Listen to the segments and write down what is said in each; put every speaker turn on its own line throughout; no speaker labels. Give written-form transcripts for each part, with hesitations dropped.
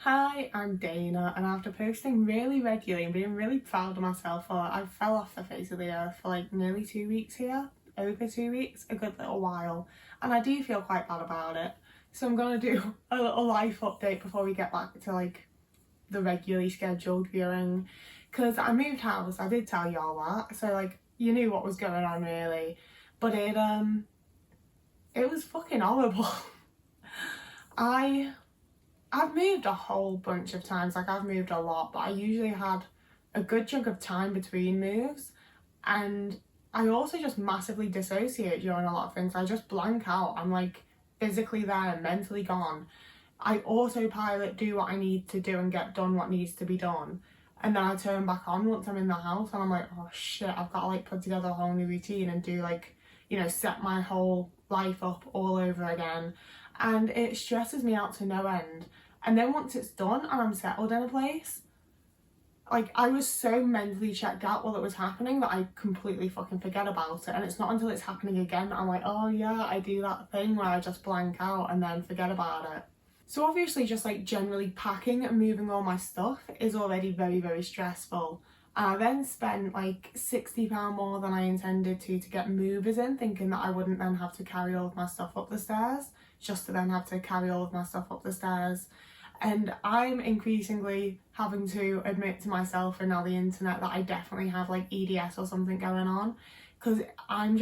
Hi, I'm Dana, and after posting really regularly and being really proud of myself I fell off the face of the earth for like nearly 2 weeks here, over 2 weeks, a good little while, and I do feel quite bad about it. So I'm gonna do a little life update before we get back to like the regularly scheduled viewing, because I moved house. I did tell y'all that, so like you knew what was going on really, but it was fucking horrible. I've moved a whole bunch of times, like I've moved a lot, but I usually had a good chunk of time between moves, and I also just massively dissociate during a lot of things. I just blank out. I'm like physically there, mentally gone. I autopilot, do what I need to do and get done what needs to be done, and then I turn back on once I'm in the house and I'm like, oh shit, I've got to like put together a whole new routine and do like, you know, set my whole life up all over again, and it stresses me out to no end. And then once it's done and I'm settled in a place, like I was so mentally checked out while it was happening that I completely fucking forget about it. And it's not until it's happening again that I'm like, oh yeah, I do that thing where I just blank out and then forget about it. So obviously just like generally packing and moving all my stuff is already very, very stressful. And I then spent like £60 more than I intended to get movers in, thinking that I wouldn't then have to carry all of my stuff up the stairs, just to then have to carry all of my stuff up the stairs. And I'm increasingly having to admit to myself and now the internet that I definitely have like EDS or something going on, because I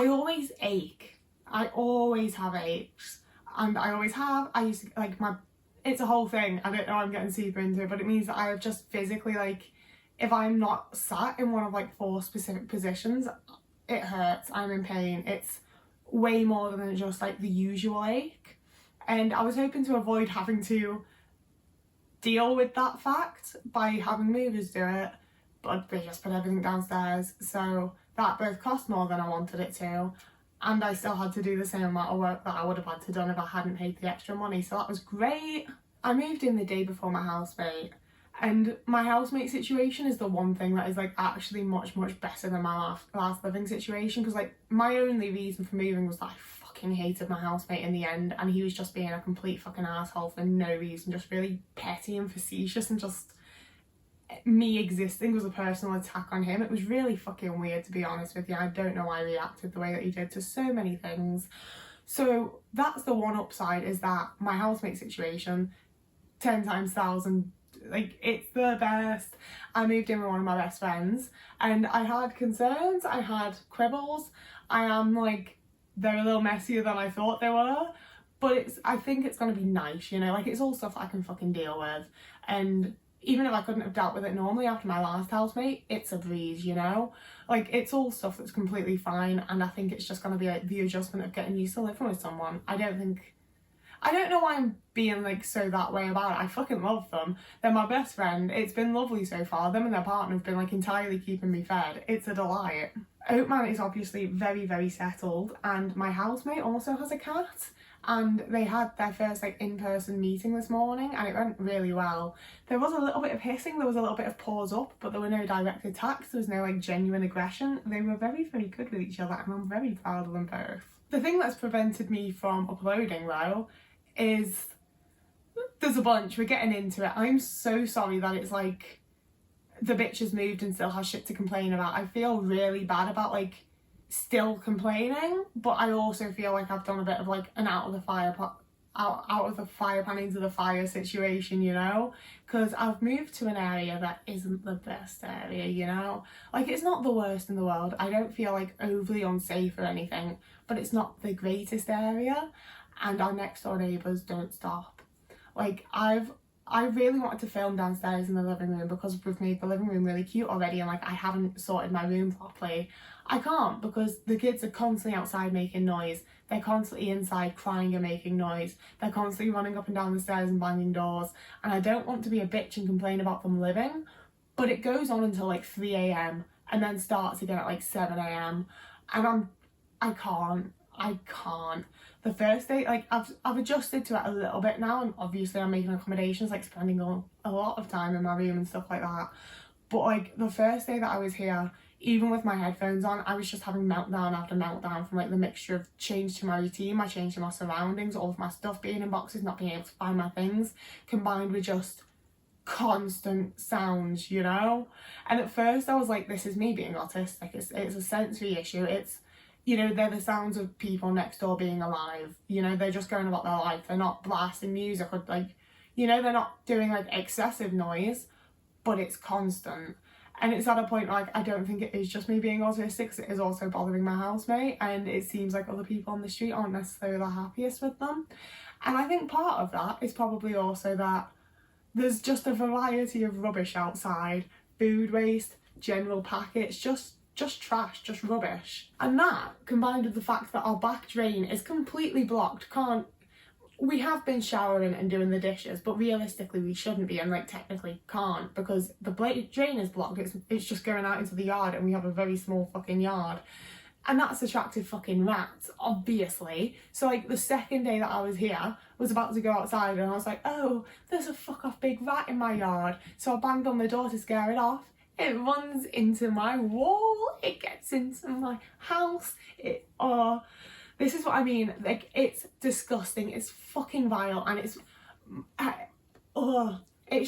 always ache. I always have aches, and I used to like it's a whole thing. I don't know, I'm getting super into it, but it means that I have just physically, like, if I'm not sat in one of like 4 specific positions, it hurts, I'm in pain. It's way more than just like the usual ache. And I was hoping to avoid having to deal with that fact by having movers do it, but they just put everything downstairs. So that both cost more than I wanted it to, and I still had to do the same amount of work that I would have had to done if I hadn't paid the extra money. So that was great. I moved in the day before my housemate, and my housemate situation is the one thing that is like actually much better than my last living situation, because like my only reason for moving was that I fucking hated my housemate in the end, and he was just being a complete fucking asshole for no reason, just really petty and facetious, and just me existing was a personal attack on him. It was really fucking weird, to be honest with you. I don't know why I reacted the way that he did to so many things. So that's the one upside, is that my housemate situation 10 times 1,000, like it's the best. I moved in with one of my best friends and I had concerns, I had quibbles. I am like, they're a little messier than I thought they were, but I think it's gonna be nice, you know, like it's all stuff I can fucking deal with. And even if I couldn't have dealt with it normally after my last housemate, it's a breeze, you know? Like it's all stuff that's completely fine, and I think it's just gonna be like the adjustment of getting used to living with someone. I don't know why I'm being like so that way about it. I fucking love them. They're my best friend. It's been lovely so far. Them and their partner have been like entirely keeping me fed. It's a delight. Housemate is obviously very, very settled, and my housemate also has a cat, and they had their first like in-person meeting this morning and it went really well. There was a little bit of hissing, there was a little bit of pause up, but there were no direct attacks, there was no like genuine aggression. They were very, very good with each other, and I'm very proud of them both. The thing that's prevented me from uploading though is, there's a bunch, we're getting into it. I'm so sorry that it's like the bitch has moved and still has shit to complain about. I feel really bad about like still complaining, but I also feel like I've done a bit of like an out of the fire pan into the fire situation, you know, because I've moved to an area that isn't the best area, you know, like it's not the worst in the world. I don't feel like overly unsafe or anything, but it's not the greatest area, and our next door neighbours don't stop. Like I really wanted to film downstairs in the living room because we've made the living room really cute already, and like I haven't sorted my room properly. I can't, because the kids are constantly outside making noise. They're constantly inside crying and making noise. They're constantly running up and down the stairs and banging doors. And I don't want to be a bitch and complain about them living, but it goes on until like 3 a.m. and then starts again at like 7 a.m. And I can't. The first day, like I've adjusted to it a little bit now, and obviously I'm making accommodations, like spending a lot of time in my room and stuff like that. But like the first day that I was here, even with my headphones on, I was just having meltdown after meltdown from like the mixture of change to my routine, my change to my surroundings, all of my stuff being in boxes, not being able to find my things, combined with just constant sounds, you know? And at first I was like, this is me being autistic, it's a sensory issue, it's, you know, they're the sounds of people next door being alive, you know, they're just going about their life, they're not blasting music or like, you know, they're not doing like excessive noise, but it's constant. And it's at a point like, I don't think it is just me being autistic, 'cause it is also bothering my housemate, and it seems like other people on the street aren't necessarily the happiest with them. And I think part of that is probably also that there's just a variety of rubbish outside, food waste, general packets, just trash, just rubbish. And that, combined with the fact that our back drain is completely blocked, we have been showering and doing the dishes, but realistically we shouldn't be, and like technically can't, because the drain is blocked, it's just going out into the yard, and we have a very small fucking yard. And that's attracted fucking rats, obviously. So like the second day that I was here, was about to go outside, and I was like, oh, there's a fuck off big rat in my yard. So I banged on the door to scare it off. It runs into my wall, it gets into my house, this is what I mean, like, it's disgusting, it's fucking vile, and it's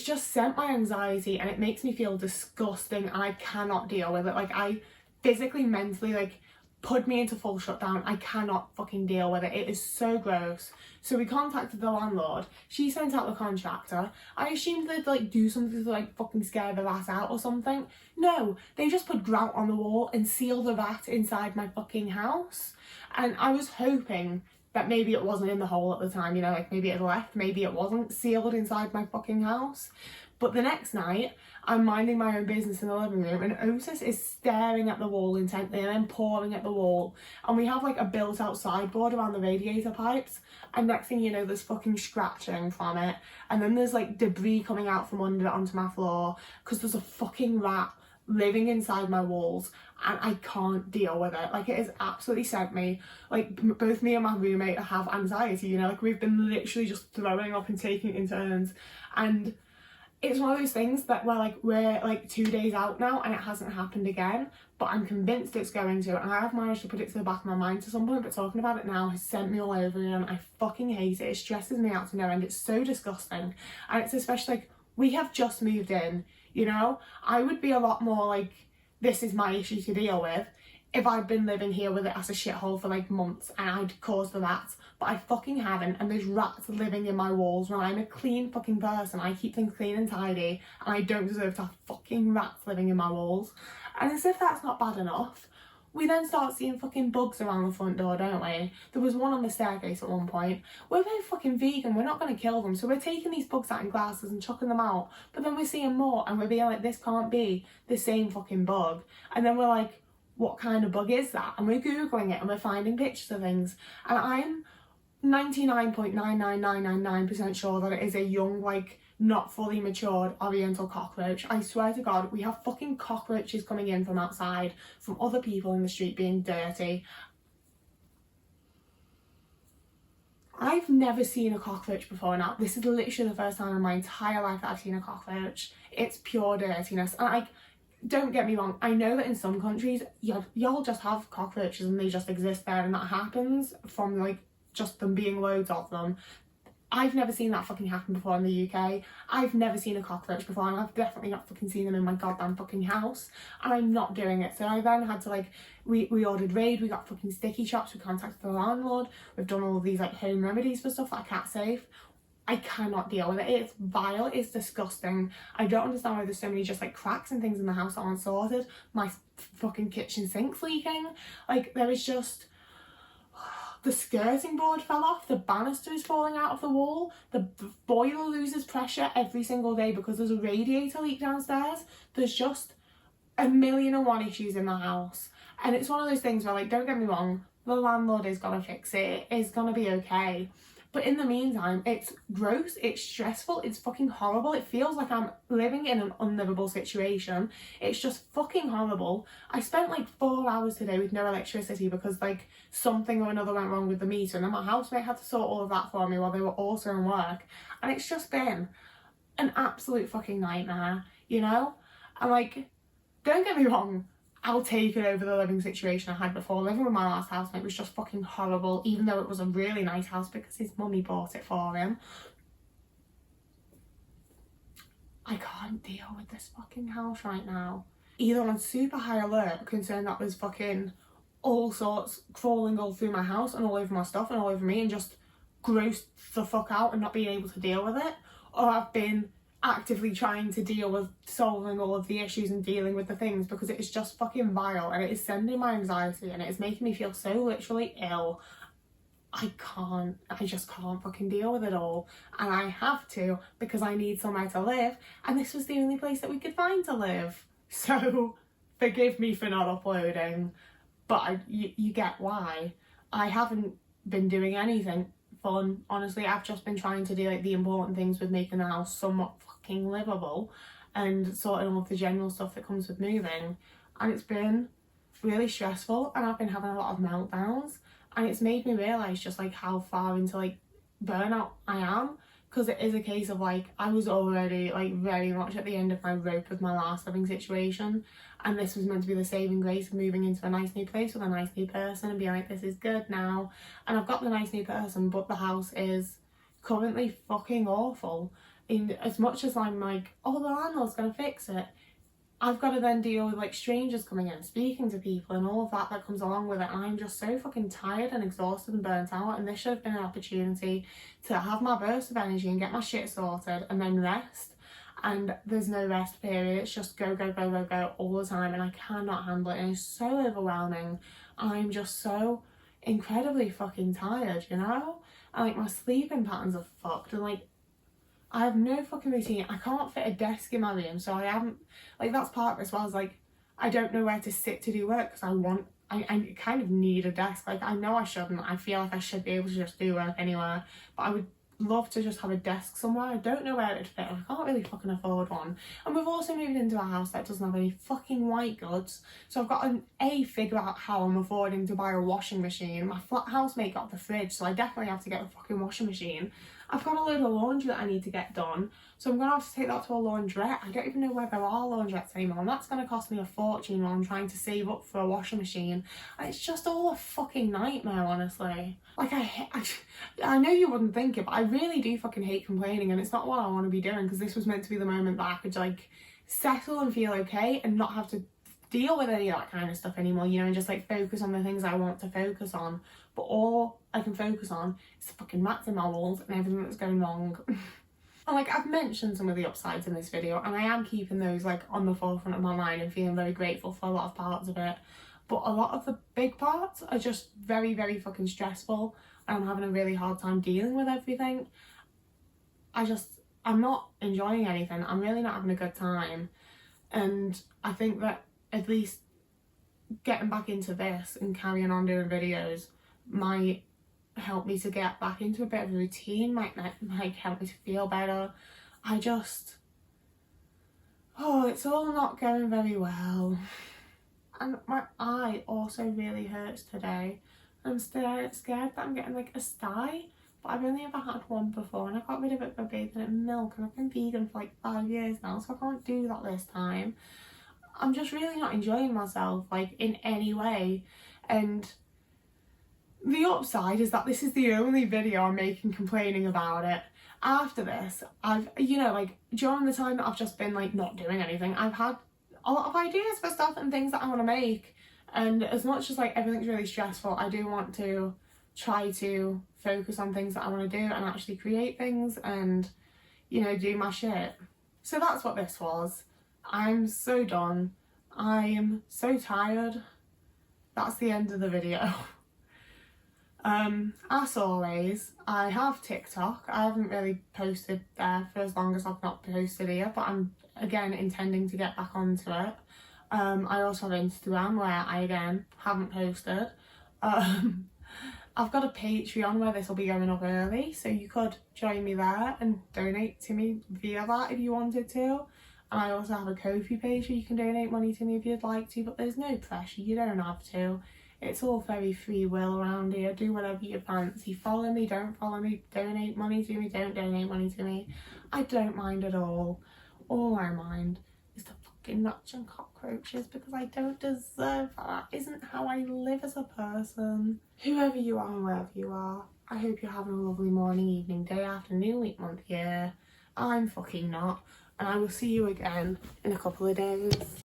just sent my anxiety, and it makes me feel disgusting, and I cannot deal with it. Like, I physically, mentally, like, put me into full shutdown. I cannot fucking deal with it. It is so gross. So we contacted the landlord. She sent out the contractor. I assumed they'd like do something to like fucking scare the rat out or something. No, they just put grout on the wall and sealed the rat inside my fucking house. And I was hoping that maybe it wasn't in the hole at the time, you know, like maybe it had left, maybe it wasn't sealed inside my fucking house. But the next night, I'm minding my own business in the living room, and Otis is staring at the wall intently and then pouring at the wall. And we have like a built-out sideboard around the radiator pipes, and next thing you know, there's fucking scratching from it. And then there's like debris coming out from under it onto my floor, because there's a fucking rat living inside my walls, and I can't deal with it. Like, it has absolutely sent me, like, both me and my roommate have anxiety, you know, like we've been literally just throwing up and taking it in turns. And it's one of those things that we're like 2 days out now and it hasn't happened again, but I'm convinced it's going to, and I have managed to put it to the back of my mind to some point, but talking about it now has sent me all over again. I fucking hate it. It stresses me out to no end. It's so disgusting. And it's especially like, we have just moved in, you know? I would be a lot more like, this is my issue to deal with, if I'd been living here with it as a shithole for like months and I'd caused the rats, but I fucking haven't, and there's rats living in my walls when I'm a clean fucking person. I keep things clean and tidy, and I don't deserve to have fucking rats living in my walls. And as if that's not bad enough, we then start seeing fucking bugs around the front door, don't we? There was one on the staircase at one point. We're very fucking vegan, we're not going to kill them, so we're taking these bugs out in glasses and chucking them out, but then we're seeing more, and we're being like, this can't be the same fucking bug. And then we're like, what kind of bug is that? And we're googling it and we're finding pictures of things, and I'm 99.99999% sure that it is a young, like, not fully matured oriental cockroach. I swear to God, we have fucking cockroaches coming in from outside, from other people in the street being dirty. I've never seen a cockroach before now. This is literally the first time in my entire life that I've seen a cockroach. It's pure dirtiness. And like, don't get me wrong, I know that in some countries, y'all just have cockroaches and they just exist there, and that happens from like just them being loads of them. I've never seen that fucking happen before in the UK. I've never seen a cockroach before, and I've definitely not fucking seen them in my goddamn fucking house, and I'm not doing it. So I then had to like, we ordered Raid, we got fucking sticky shops, we contacted the landlord, we've done all of these like home remedies for stuff that are cat safe. I cannot deal with it. It's vile, it's disgusting. I don't understand why there's so many just like cracks and things in the house that aren't sorted. My fucking kitchen sink's leaking. Like, there is just, the skirting board fell off, the banister is falling out of the wall, the boiler loses pressure every single day because there's a radiator leak downstairs. There's just a million and one issues in the house. And it's one of those things where, like, don't get me wrong, the landlord is gonna fix it, it's gonna be okay. But in the meantime, it's gross, it's stressful, it's fucking horrible. It feels like I'm living in an unlivable situation. It's just fucking horrible. I spent like 4 hours today with no electricity because like something or another went wrong with the meter, and then my housemate had to sort all of that for me while they were also in work. And it's just been an absolute fucking nightmare, you know? And like, don't get me wrong, I'll take it over the living situation I had before. Living with my last housemate was just fucking horrible, even though it was a really nice house because his mummy bought it for him. I can't deal with this fucking house right now. Either on super high alert, concerned that there's fucking all sorts crawling all through my house and all over my stuff and all over me and just grossed the fuck out and not being able to deal with it, or I've been actively trying to deal with solving all of the issues and dealing with the things, because it is just fucking vile and it is sending my anxiety and it is making me feel so literally ill. I just can't fucking deal with it all, and I have to because I need somewhere to live, and this was the only place that we could find to live. So forgive me for not uploading, but you get why. I haven't been doing anything fun, honestly. I've just been trying to do like the important things with making the house somewhat fucking livable and sorting all of the general stuff that comes with moving, and it's been really stressful and I've been having a lot of meltdowns, and it's made me realise just like how far into like burnout I am, because it is a case of like I was already like very much at the end of my rope with my last living situation, and this was meant to be the saving grace of moving into a nice new place with a nice new person and being like, this is good now, and I've got the nice new person, but the house is currently fucking awful. And as much as I'm like, oh, the landlord's gonna fix it, I've got to then deal with like strangers coming in, speaking to people and all of that comes along with it, and I'm just so fucking tired and exhausted and burnt out, and this should have been an opportunity to have my burst of energy and get my shit sorted and then rest, and there's no rest period. It's just go, go, go, go, go all the time, and I cannot handle it, and it's so overwhelming. I'm just so incredibly fucking tired, you know? And like my sleeping patterns are fucked, and like I have no fucking routine. I can't fit a desk in my room, so I haven't, like, that's part of it as well, as like I don't know where to sit to do work because I kind of need a desk. Like, I know I shouldn't, I feel like I should be able to just do work anywhere, but I would love to just have a desk somewhere. I don't know where it'd fit, and I can't really fucking afford one. And we've also moved into a house that doesn't have any fucking white goods, so I've got to figure out how I'm affording to buy a washing machine. My flat housemate got the fridge, so I definitely have to get a fucking washing machine. I've got a load of laundry that I need to get done, so I'm going to have to take that to a laundrette. I don't even know where there are laundrettes anymore, and that's going to cost me a fortune while I'm trying to save up for a washing machine. And it's just all a fucking nightmare, honestly. Like, I know you wouldn't think it, but I really do fucking hate complaining, and it's not what I want to be doing, because this was meant to be the moment that I could, like, settle and feel okay and not have to deal with any of that kind of stuff anymore, you know, and just like focus on the things I want to focus on. But all I can focus on is the fucking mats in my walls and everything that's going wrong. And like, I've mentioned some of the upsides in this video, and I am keeping those like on the forefront of my mind and feeling very grateful for a lot of parts of it, but a lot of the big parts are just very, very fucking stressful, and I'm having a really hard time dealing with everything. I'm not enjoying anything. I'm really not having a good time, and I think that at least getting back into this and carrying on doing videos might help me to get back into a bit of a routine, might help me to feel better. It's all not going very well. And my eye also really hurts today. I'm scared that I'm getting like a sty, but I've only ever had one before, and I got rid of it by bathing it in milk, and I've been vegan for like 5 years now, so I can't do that this time. I'm just really not enjoying myself, like, in any way. And the upside is that this is the only video I'm making complaining about it. After this, I've, you know, like, during the time that I've just been, like, not doing anything, I've had a lot of ideas for stuff and things that I want to make. And as much as, like, everything's really stressful, I do want to try to focus on things that I want to do and actually create things and, you know, do my shit. So that's what this was. I'm so done. I'm so tired. That's the end of the video. As always, I have TikTok. I haven't really posted there for as long as I've not posted here, but I'm again intending to get back onto it. I also have Instagram, where I again haven't posted. I've got a Patreon where this will be going up early, so you could join me there and donate to me via that if you wanted to. And I also have a Ko-fi page where you can donate money to me if you'd like to, but there's no pressure, you don't have to. It's all very free will around here. Do whatever you fancy. Follow me, don't follow me, donate money to me, don't donate money to me. I don't mind at all. All I mind is the fucking rats and cockroaches because I don't deserve that. That isn't how I live as a person. Whoever you are and wherever you are, I hope you're having a lovely morning, evening, day, afternoon, week, month, year. I'm fucking not. And I will see you again in a couple of days.